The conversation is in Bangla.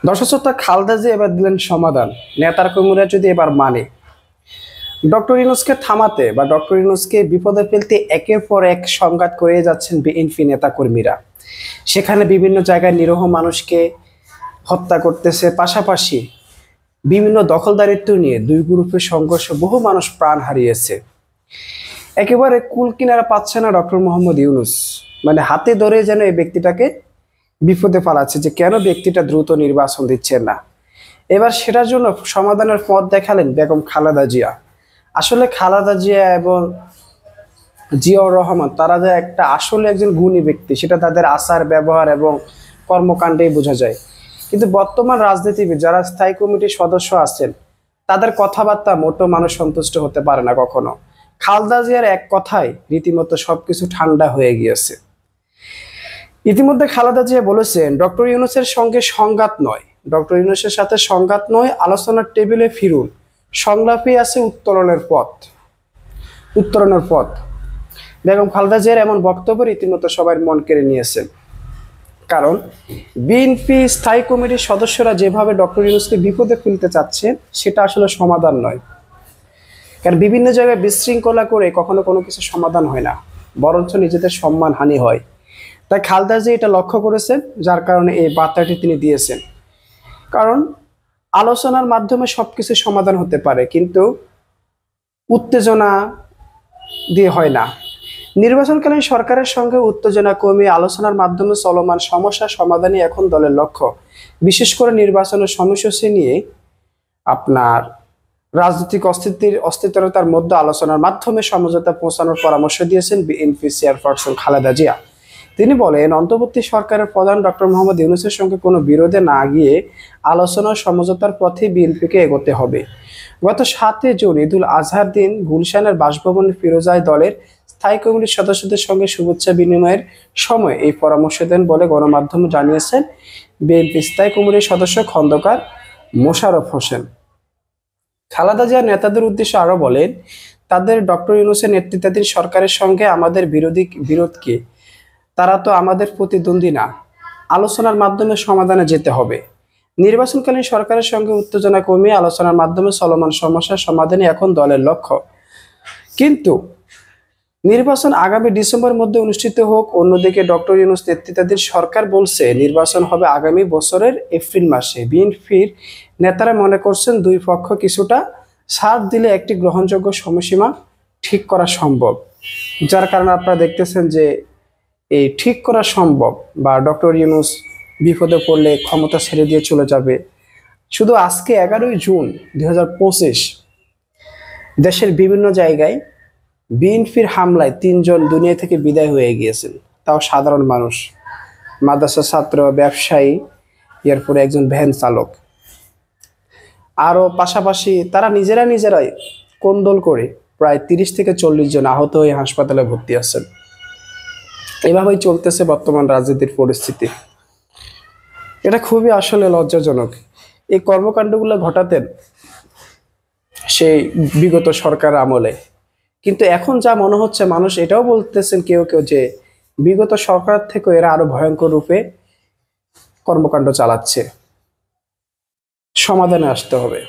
দর্শক শ্রোতা, খালেদা জিয়া এবার দিলেন সমাধান। নেতার কর্মীরা যদি এবার মানে ডক্টর ইউনূসকে থামাতে বা ডক্টর ইউনূসকে বিপদে ফেলতে একের পর এক সংঘাত করে যাচ্ছেন বিএনপি নেতা কর্মীরা। সেখানে বিভিন্ন জায়গায় নিরীহ মানুষকে হত্যা করতেছে, পাশাপাশি বিভিন্ন দখলদারিত্ব নিয়ে দুই গ্রুপের সংঘর্ষে বহু মানুষ প্রাণ হারিয়েছে। একেবারে কুল কিনারা পাচ্ছে না ডক্টর মোহাম্মদ ইউনূস, মানে হাতে ধরে যেন এই ব্যক্তিটাকে বিপদে ফেলাচ্ছে যে কেন ব্যক্তিটা দ্রুত নির্বাচন দিচ্ছেন না। এবার সেটার জন্য সমাধানের পথ দেখালেন বেগম খালেদা জিয়া। আসলে খালেদা জিয়া এবং জিয়াউর রহমান তারা যে একটা আসলে একজন গুণী ব্যক্তি, সেটা তাদের আচার ব্যবহার এবং কর্মকাণ্ডেই বোঝা যায়। কিন্তু বর্তমান রাজনীতিবিদ যারা স্থায়ী কমিটির সদস্য আছেন, তাদের কথাবার্তা মোটো মানুষ সন্তুষ্ট হতে পারে না কখনো। খালেদা জিয়ার এক কথায় রীতিমতো সবকিছু ঠান্ডা হয়ে গিয়েছে। ইতিমধ্যে খালেদা জিয়া বলেছেন, ডক্টর ইউনূসের সঙ্গে সংঘাত নয়, ডক্টর ইউনূসের সাথে সংঘাত নয়, আলোচনার টেবিলে ফিরুন, সংলাপে আছে উত্তরণের পথ। বেগম খালেদা জিয়ার এমন বক্তব্য রীতিমতো সবার মন কেড়ে নিয়েছে। কারণ বিএনপি স্থায়ী কমিটির সদস্যরা যেভাবে ডক্টর ইউনূসকে বিপদে ফেলতে চাচ্ছেন, সেটা আসলে সমাধান নয়। কারণ বিভিন্ন জায়গায় বিশৃঙ্খলা করে কখনো কোনো কিছু সমাধান হয় না, বরঞ্চ নিজেদের সম্মান হানি হয়। তাই খালেদা জিয়া এটা লক্ষ্য করেছেন, যার কারণে এই বার্তাটি তিনি দিয়েছেন। কারণ আলোচনার মাধ্যমে সবকিছু সমাধান হতে পারে, কিন্তু উত্তেজনা দিয়ে হয় না। নির্বাচনকালীন সরকারের সঙ্গে উত্তেজনা কমিয়ে আলোচনার মাধ্যমে চলমান সমস্যার সমাধানই এখন দলের লক্ষ্য। বিশেষ করে নির্বাচনের সময়সূচি নিয়ে আপনার রাজনৈতিক অস্থিরতার মধ্যে আলোচনার মাধ্যমে সমঝোতা পৌঁছানোর পরামর্শ দিয়েছেন বিএনপি চেয়ারপারসন খালেদা জিয়া। তিনি বলেন, অন্তর্বর্তী সরকারের প্রধান ডক্টর মোহাম্মদ ইউনূসের সঙ্গে কোনো বিরোধে না গিয়ে আলোচনা সমঝোতার পথে বিএনপিকে এগোতে হবে। গত 7 জুন ঈদুল আজহার দিন গুলশানের বাসভবনে ফিরোজায় দলের স্থায়ী কমিটির সদস্যদের সঙ্গে শুভেচ্ছা বিনিময়ের সময় এই পরামর্শ দেন বলে গণমাধ্যমে জানিয়েছেন বিএনপি স্থায়ী কমিটির সদস্য খন্দকার মোশাররফ হোসেন। খালেদা জিয়া নেতাদের উদ্দেশ্যে আরো বলেন, তাদের ডক্টর ইউনূসের নেতৃত্বাধীন সরকারের সঙ্গে আমাদের বিরোধকে, তারা তো আমাদের প্রতিদ্বন্দ্বী না। আলোচনার মাধ্যমে সমাধানে যেতে হবে। নির্বাচনকালীন সরকারের সঙ্গে উত্তেজনা কমিয়ে আলোচনার মাধ্যমে চলমান সমস্যার সমাধানই এখন দলের লক্ষ্য। কিন্তু নির্বাচন আগামী ডিসেম্বরের মধ্যে অনুষ্ঠিত হোক। অন্যদিকে ডক্টর ইউনূস নেতৃত্বাধীন সরকার বলছে নির্বাচন হবে আগামী বছরের এপ্রিল মাসে। বিএনপির নেতারা মনে করছেন দুই পক্ষ কিছুটা ছাড় দিলে একটি গ্রহণযোগ্য সময়সীমা ঠিক করা সম্ভব। যার কারণে আপনারা দেখতেছেন যে এই ঠিক করা সম্ভব, বা ডক্টর ইউনূস বিপদে পড়লে ক্ষমতা ছেড়ে দিয়ে চলে যাবে। শুধু আজকে 11 জুন 2025 দেশের বিভিন্ন জায়গায় বিএনপির হামলায় 3 জন দুনিয়া থেকে বিদায় হয়ে গিয়েছেন, তাও সাধারণ মানুষ, মাদ্রাসা ছাত্র, ব্যবসায়ী, এরপরে একজন ভ্যান চালক। আরও পাশাপাশি তারা নিজেরাই কোন্দল করে প্রায় 30 থেকে 40 জন আহত হয়ে হাসপাতালে ভর্তি আছেন। এভাবেই চলতেছে বর্তমান রাজনীতির পরিস্থিতি। এটা খুবই আসলে লজ্জাজনক। এই কর্মকাণ্ডগুলো ঘটাতেন সেই বিগত সরকার আমলে, কিন্তু এখন যা মনে হচ্ছে, মানুষ এটাও বলতেছেন কেউ যে বিগত সরকার থেকে এরা আরো ভয়ঙ্কর রূপে কর্মকাণ্ড চালাচ্ছে। সমাধানে আসতে হবে।